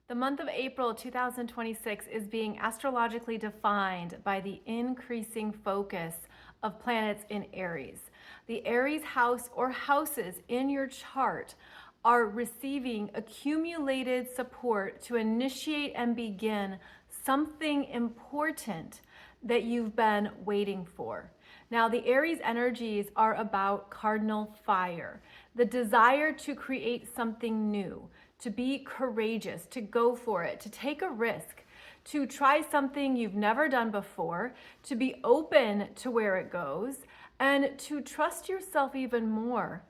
The month of April 2026 is being astrologically defined by the increasing focus of planets in Aries. The Aries house or houses in your chart are receiving accumulated support to initiate and begin something important that you've been waiting for. Now, the Aries energies are about cardinal fire, the desire to create something new, to be courageous, to go for it, to take a risk, to try something you've never done before, to be open to where it goes, and to trust yourself even more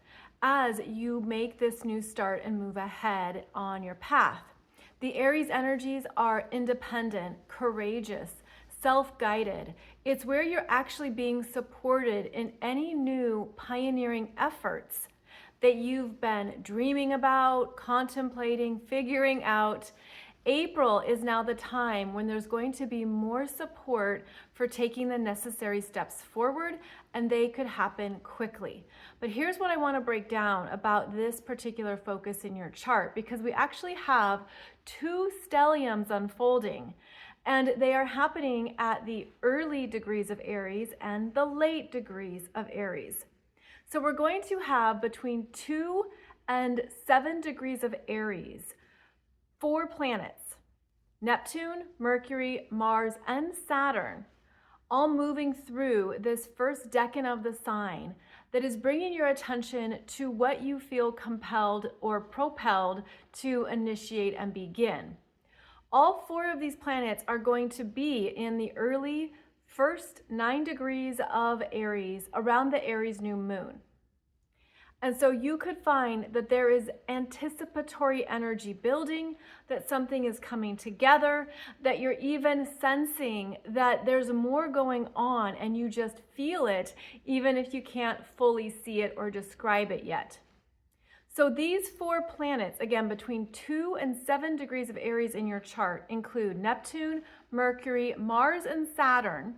as you make this new start and move ahead on your path. The Aries energies are independent, courageous, self-guided. It's where you're actually being supported in any new pioneering efforts that you've been dreaming about, contemplating, figuring out. April is now the time when there's going to be more support for taking the necessary steps forward, and they could happen quickly. But here's what I want to break down about this particular focus in your chart, because we actually have two stelliums unfolding, and they are happening at the early degrees of Aries and the late degrees of Aries. So we're going to have between 2 and 7 degrees of Aries, 4 planets, Neptune, Mercury, Mars, and Saturn, all moving through this first decan of the sign that is bringing your attention to what you feel compelled or propelled to initiate and begin. All 4 of these planets are going to be in the early first 9 degrees of Aries around the Aries new moon. And so you could find that there is anticipatory energy building, that something is coming together, that you're even sensing that there's more going on and you just feel it, even if you can't fully see it or describe it yet. So these 4 planets, again, between 2 and 7 degrees of Aries in your chart include Neptune, Mercury, Mars, and Saturn.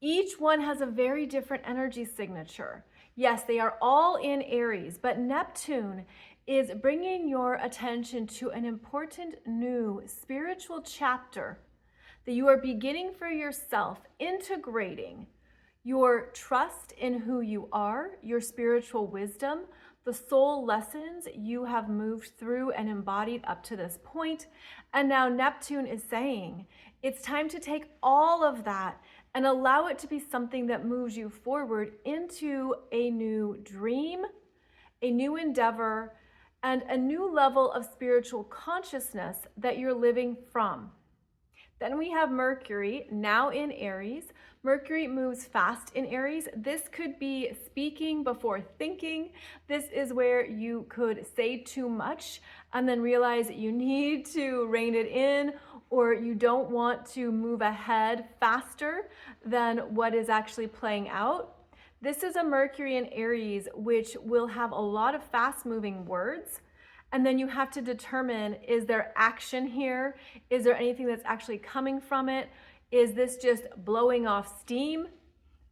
Each one has a very different energy signature. Yes, they are all in Aries, but Neptune is bringing your attention to an important new spiritual chapter that you are beginning for yourself, integrating your trust in who you are, your spiritual wisdom, the soul lessons you have moved through and embodied up to this point. And now Neptune is saying it's time to take all of that and allow it to be something that moves you forward into a new dream, a new endeavor, and a new level of spiritual consciousness that you're living from. Then we have Mercury, now in Aries. Mercury moves fast in Aries. This could be speaking before thinking. This is where you could say too much and then realize that you need to rein it in, or you don't want to move ahead faster than what is actually playing out. This is a Mercury in Aries, which will have a lot of fast-moving words. And then you have to determine, is there action here? Is there anything that's actually coming from it? Is this just blowing off steam?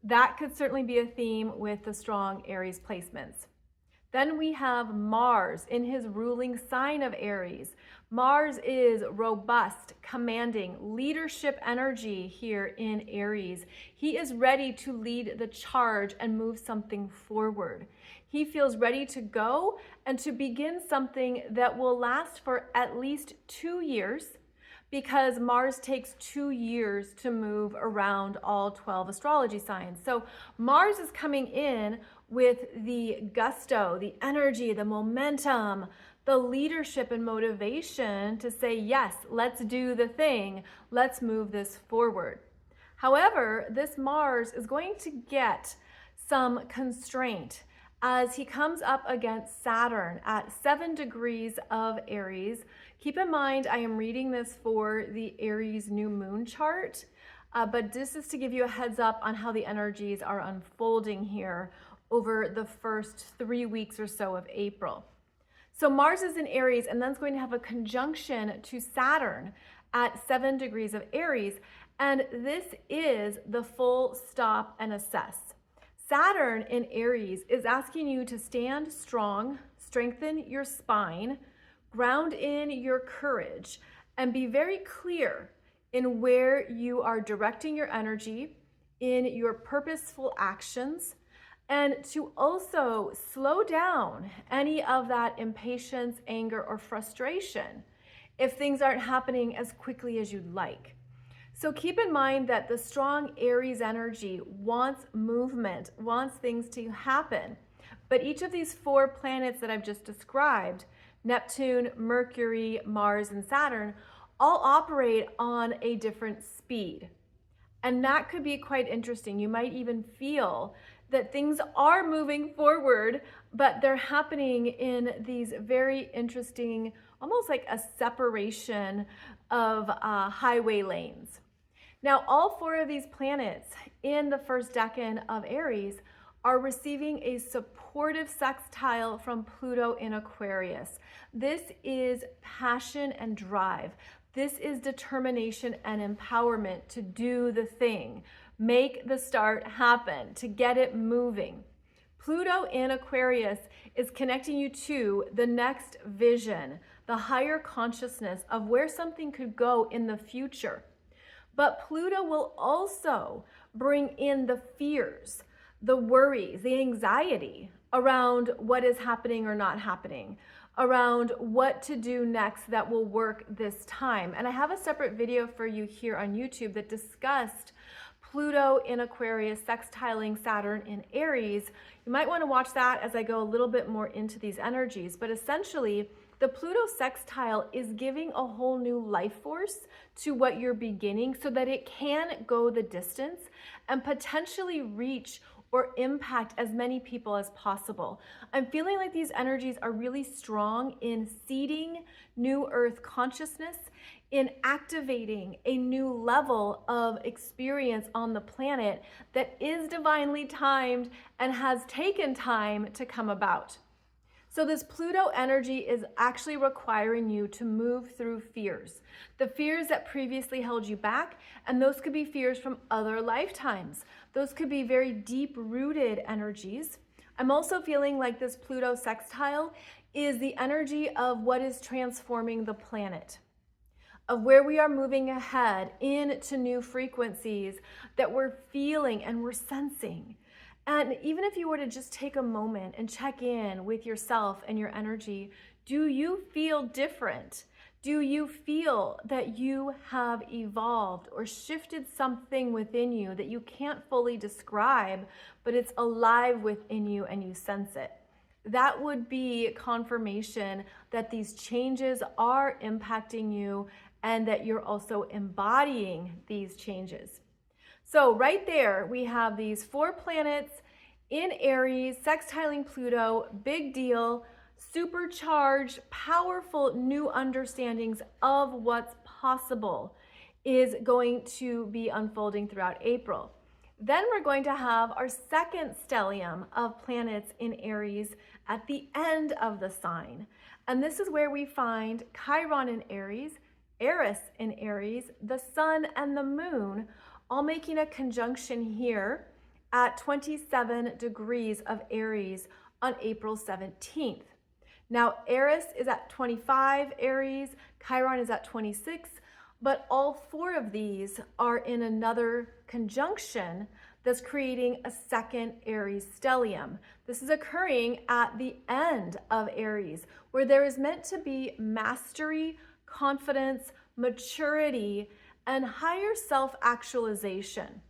That could certainly be a theme with the strong Aries placements. Then we have Mars in his ruling sign of Aries. Mars is robust, commanding, leadership energy here in Aries. He is ready to lead the charge and move something forward. He feels ready to go and to begin something that will last for at least 2 years, because Mars takes 2 years to move around all 12 astrology signs. So Mars is coming in with the gusto, the energy, the momentum, the leadership and motivation to say, yes, let's do the thing. Let's move this forward. However, this Mars is going to get some constraint as he comes up against Saturn at 7 degrees of Aries. Keep in mind, I am reading this for the Aries new moon chart, but this is to give you a heads up on how the energies are unfolding here over the first 3 weeks or so of April. So Mars is in Aries, and then it's going to have a conjunction to Saturn at 7 degrees of Aries, and this is the full stop and assess. Saturn in Aries is asking you to stand strong, strengthen your spine, ground in your courage, and be very clear in where you are directing your energy, in your purposeful actions, and to also slow down any of that impatience, anger, or frustration if things aren't happening as quickly as you'd like. So keep in mind that the strong Aries energy wants movement, wants things to happen. But each of these 4 planets that I've just described, Neptune, Mercury, Mars, and Saturn, all operate on a different speed. And that could be quite interesting. You might even feel that things are moving forward, but they're happening in these very interesting, almost like a separation of highway lanes. Now, all 4 of these planets in the first decan of Aries are receiving a supportive sextile from Pluto in Aquarius. This is passion and drive. This is determination and empowerment to do the thing, make the start happen, to get it moving. Pluto in Aquarius is connecting you to the next vision, the higher consciousness of where something could go in the future. But Pluto will also bring in the fears, the worries, the anxiety around what is happening or not happening, around what to do next that will work this time. And I have a separate video for you here on YouTube that discussed Pluto in Aquarius sextiling Saturn in Aries. You might want to watch that as I go a little bit more into these energies. But essentially, the Pluto sextile is giving a whole new life force to what you're beginning so that it can go the distance and potentially reach or impact as many people as possible. I'm feeling like these energies are really strong in seeding new Earth consciousness, in activating a new level of experience on the planet that is divinely timed and has taken time to come about. So this Pluto energy is actually requiring you to move through fears. The fears that previously held you back, and those could be fears from other lifetimes. Those could be very deep-rooted energies. I'm also feeling like this Pluto sextile is the energy of what is transforming the planet, of where we are moving ahead into new frequencies that we're feeling and we're sensing. And even if you were to just take a moment and check in with yourself and your energy, do you feel different? Do you feel that you have evolved or shifted something within you that you can't fully describe, but it's alive within you and you sense it? That would be confirmation that these changes are impacting you and that you're also embodying these changes. So right there, we have these 4 planets in Aries, sextiling Pluto, big deal, supercharged, powerful new understandings of what's possible is going to be unfolding throughout April. Then we're going to have our second stellium of planets in Aries at the end of the sign. And this is where we find Chiron in Aries, Eris in Aries, the sun and the moon all making a conjunction here at 27 degrees of Aries on April 17th. Now, Eris is at 25 Aries, Chiron is at 26, but all 4 of these are in another conjunction that's creating a second Aries stellium. This is occurring at the end of Aries, where there is meant to be mastery, confidence, maturity, and higher self-actualization.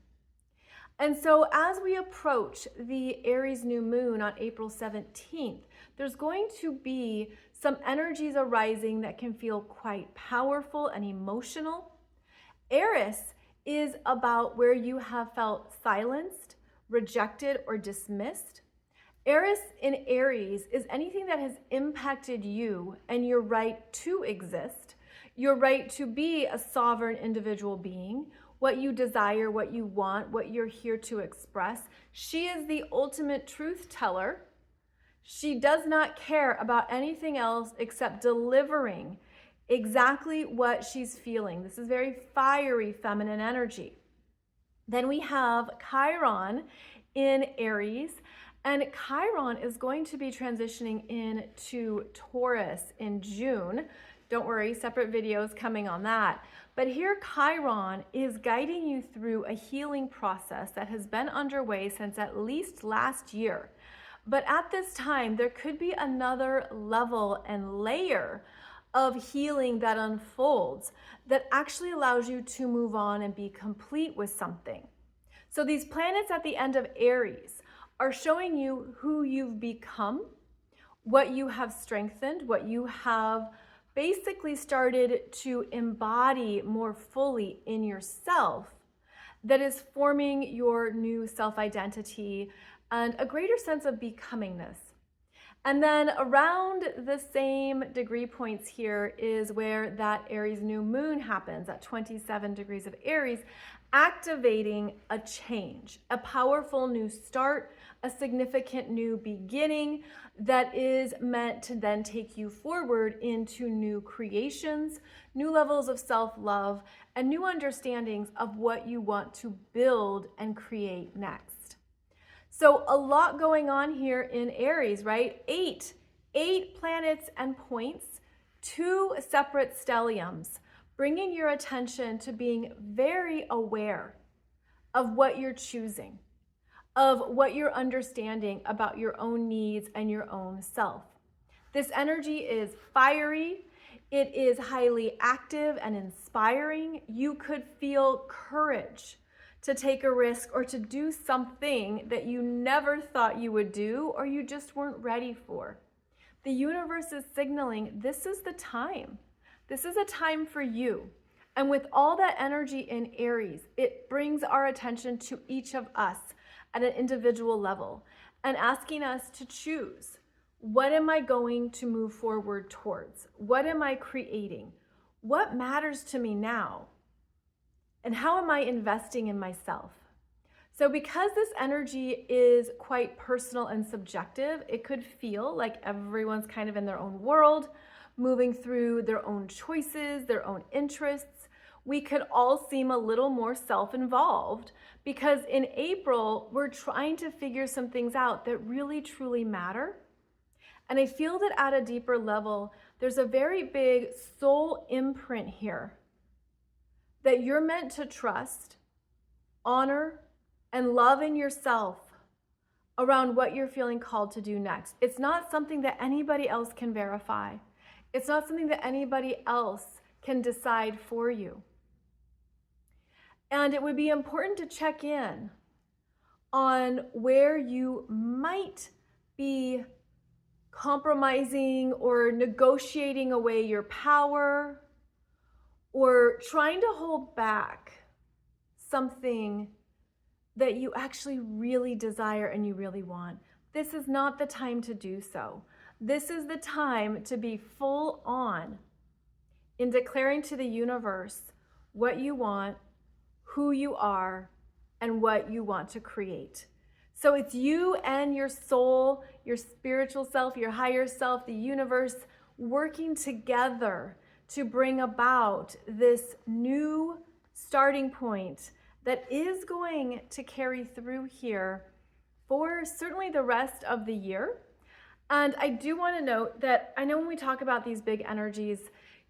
And so as we approach the Aries new moon on April 17th, there's going to be some energies arising that can feel quite powerful and emotional. Eris is about where you have felt silenced, rejected, or dismissed. Eris in Aries is anything that has impacted you and your right to exist, your right to be a sovereign individual being, what you desire, what you want, what you're here to express. She is the ultimate truth teller. She does not care about anything else except delivering exactly what she's feeling. This is very fiery feminine energy. Then we have Chiron in Aries, And Chiron is going to be transitioning into Taurus in June. Don't worry, separate videos coming on that. But here Chiron is guiding you through a healing process that has been underway since at least last year. But at this time, there could be another level and layer of healing that unfolds that actually allows you to move on and be complete with something. So these planets at the end of Aries are showing you who you've become, what you have strengthened, what you have basically started to embody more fully in yourself, that is forming your new self-identity and a greater sense of becomingness. And then around the same degree points here is where that Aries new moon happens at 27 degrees of Aries, activating a change, a powerful new start, a significant new beginning that is meant to then take you forward into new creations, new levels of self-love, and new understandings of what you want to build and create next. So a lot going on here in Aries, right? Eight planets and points, 2 separate stelliums, bringing your attention to being very aware of what you're choosing, of what you're understanding about your own needs and your own self. This energy is fiery. It is highly active and inspiring. You could feel courage to take a risk or to do something that you never thought you would do or you just weren't ready for. The universe is signaling this is the time. This is a time for you. And with all that energy in Aries, it brings our attention to each of us at an individual level and asking us to choose. What am I going to move forward towards? What am I creating? What matters to me now? And how am I investing in myself? So because this energy is quite personal and subjective, it could feel like everyone's kind of in their own world, moving through their own choices, their own interests. We could all seem a little more self-involved because in April, we're trying to figure some things out that really, truly matter. And I feel that at a deeper level, there's a very big soul imprint here that you're meant to trust, honor, and love in yourself around what you're feeling called to do next. It's not something that anybody else can verify. It's not something that anybody else can decide for you. And it would be important to check in on where you might be compromising or negotiating away your power or trying to hold back something that you actually really desire and you really want. This is not the time to do so. This is the time to be full on in declaring to the universe what you want, who you are, and what you want to create. So it's you and your soul, your spiritual self, your higher self, the universe, working together to bring about this new starting point that is going to carry through here for certainly the rest of the year. And I do want to note that I know when we talk about these big energies,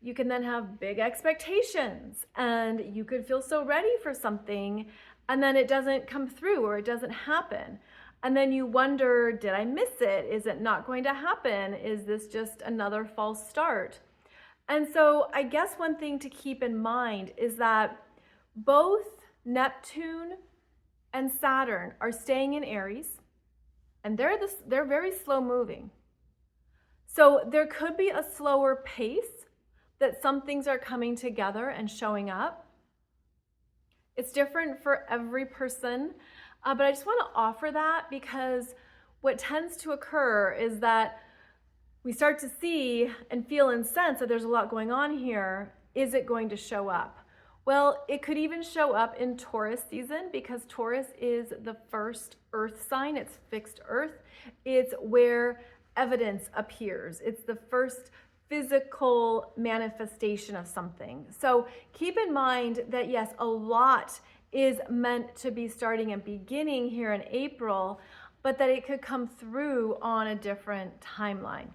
you can then have big expectations and you could feel so ready for something and then it doesn't come through or it doesn't happen. And then you wonder, did I miss it? Is it not going to happen? Is this just another false start? And so I guess one thing to keep in mind is that both Neptune and Saturn are staying in Aries, and they're very slow moving. So there could be a slower pace that some things are coming together and showing up. It's different for every person, but I just want to offer that because what tends to occur is that we start to see and feel and sense that there's a lot going on here. Is it going to show up? Well, it could even show up in Taurus season because Taurus is the first earth sign. It's fixed earth. It's where evidence appears. It's the first physical manifestation of something. So keep in mind that yes, a lot is meant to be starting and beginning here in April, but that it could come through on a different timeline.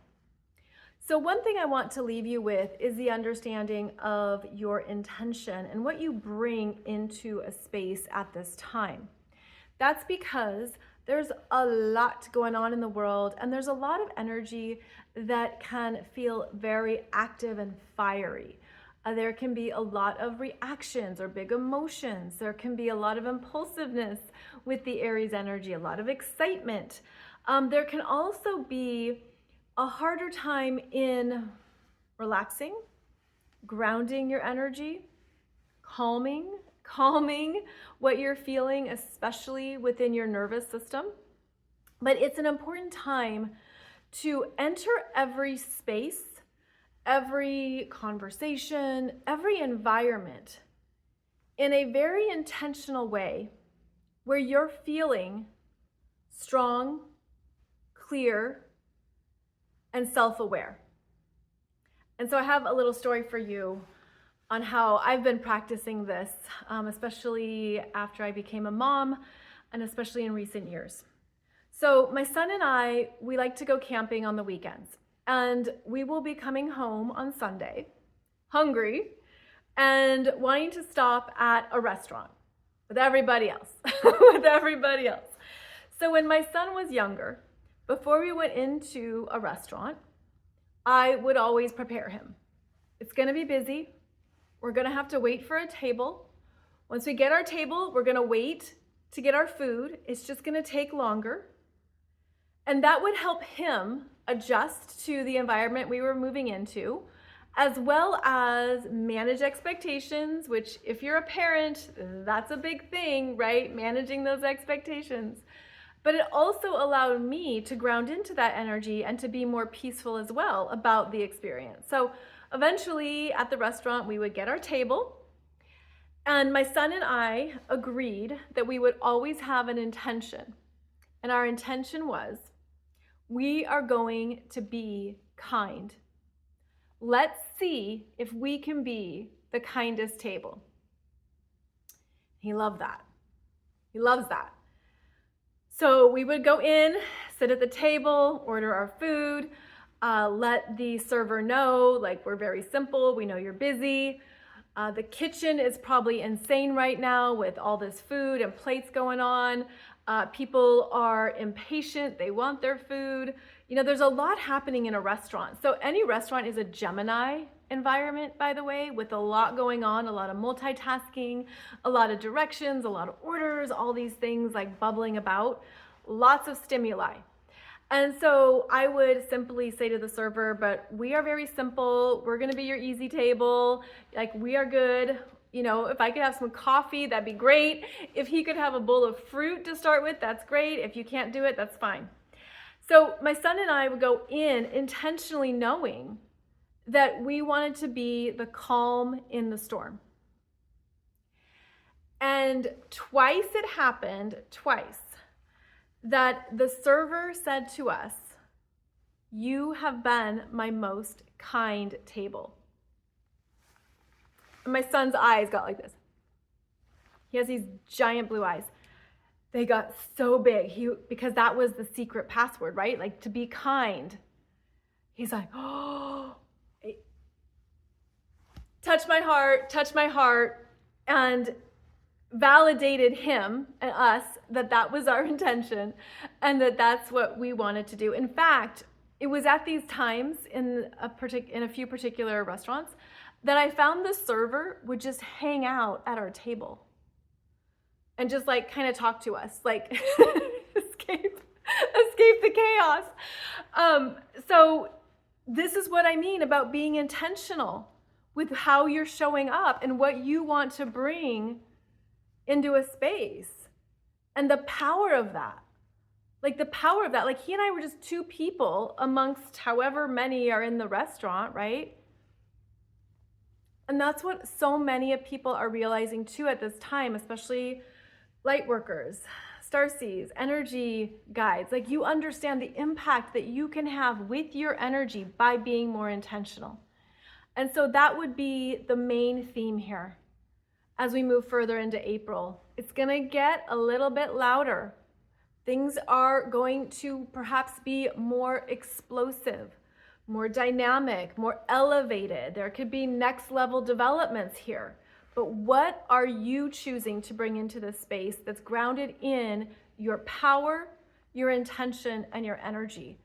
So one thing I want to leave you with is the understanding of your intention and what you bring into a space at this time. That's because there's a lot going on in the world, and there's a lot of energy that can feel very active and fiery. There can be a lot of reactions or big emotions. There can be a lot of impulsiveness with the Aries energy, a lot of excitement. There can also be a harder time in relaxing, grounding your energy, calming what you're feeling, especially within your nervous system. But it's an important time to enter every space, every conversation, every environment in a very intentional way where you're feeling strong, clear, and self-aware. And so I have a little story for you on how I've been practicing this, especially after I became a mom and especially in recent years. So my son and I, we like to go camping on the weekends, and we will be coming home on Sunday, hungry and wanting to stop at a restaurant with everybody else, So when my son was younger, before we went into a restaurant, I would always prepare him. It's gonna be busy. We're gonna have to wait for a table. Once we get our table, we're gonna wait to get our food. It's just gonna take longer. And that would help him adjust to the environment we were moving into, as well as manage expectations, which if you're a parent, that's a big thing, right? Managing those expectations. But it also allowed me to ground into that energy and to be more peaceful as well about the experience. So eventually at the restaurant, we would get our table, and my son and I agreed that we would always have an intention. And our intention was, we are going to be kind. Let's see if we can be the kindest table. He loved that. He loves that. So we would go in, sit at the table, order our food, let the server know, like, we're very simple, we know you're busy. The kitchen is probably insane right now with all this food and plates going on. People are impatient, they want their food. You know, there's a lot happening in a restaurant. So any restaurant is a Gemini environment, by the way, with a lot going on, a lot of multitasking, a lot of directions, a lot of orders, all these things like bubbling about, lots of stimuli. And so I would simply say to the server, but we are very simple. We're gonna be your easy table. Like, we are good. You know, if I could have some coffee, that'd be great. If he could have a bowl of fruit to start with, that's great. If you can't do it, that's fine. So my son and I would go in intentionally knowing that we wanted to be the calm in the storm. And twice it happened, that the server said to us, "You have been my most kind table." And my son's eyes got like this. He has these giant blue eyes. They got so big, because that was the secret password, right? Like, to be kind. He's like, oh, touch my heart, and validated him and us that that was our intention and that that's what we wanted to do. In fact, it was at these times in a few particular restaurants that I found the server would just hang out at our table and just like kind of talk to us, like escape the chaos. So this is what I mean about being intentional with how you're showing up and what you want to bring into a space, and the power of that. Like, he and I were just two people amongst however many are in the restaurant, right? And that's what so many of people are realizing too at this time, especially light workers, starseeds, energy guides. Like, you understand the impact that you can have with your energy by being more intentional. And so that would be the main theme here as we move further into April. It's gonna get a little bit louder. Things are going to perhaps be more explosive, more dynamic, more elevated. There could be next level developments here. But what are you choosing to bring into this space that's grounded in your power, your intention, and your energy?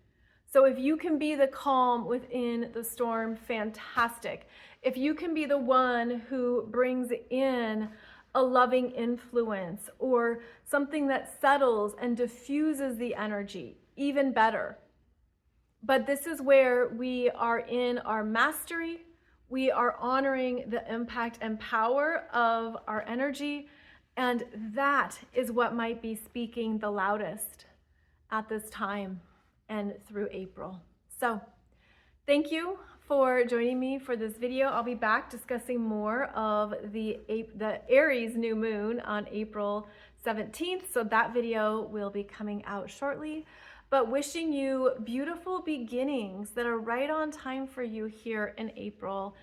So if you can be the calm within the storm, fantastic. If you can be the one who brings in a loving influence or something that settles and diffuses the energy, even better. But this is where we are in our mastery. We are honoring the impact and power of our energy. And that is what might be speaking the loudest at this time and through April. So thank you for joining me for this video. I'll be back discussing more of the Aries new moon on April 17th. So that video will be coming out shortly. But wishing you beautiful beginnings that are right on time for you here in April.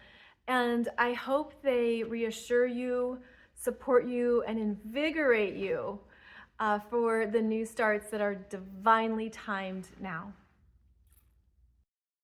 And I hope they reassure you, support you, and invigorate you for the new starts that are divinely timed now.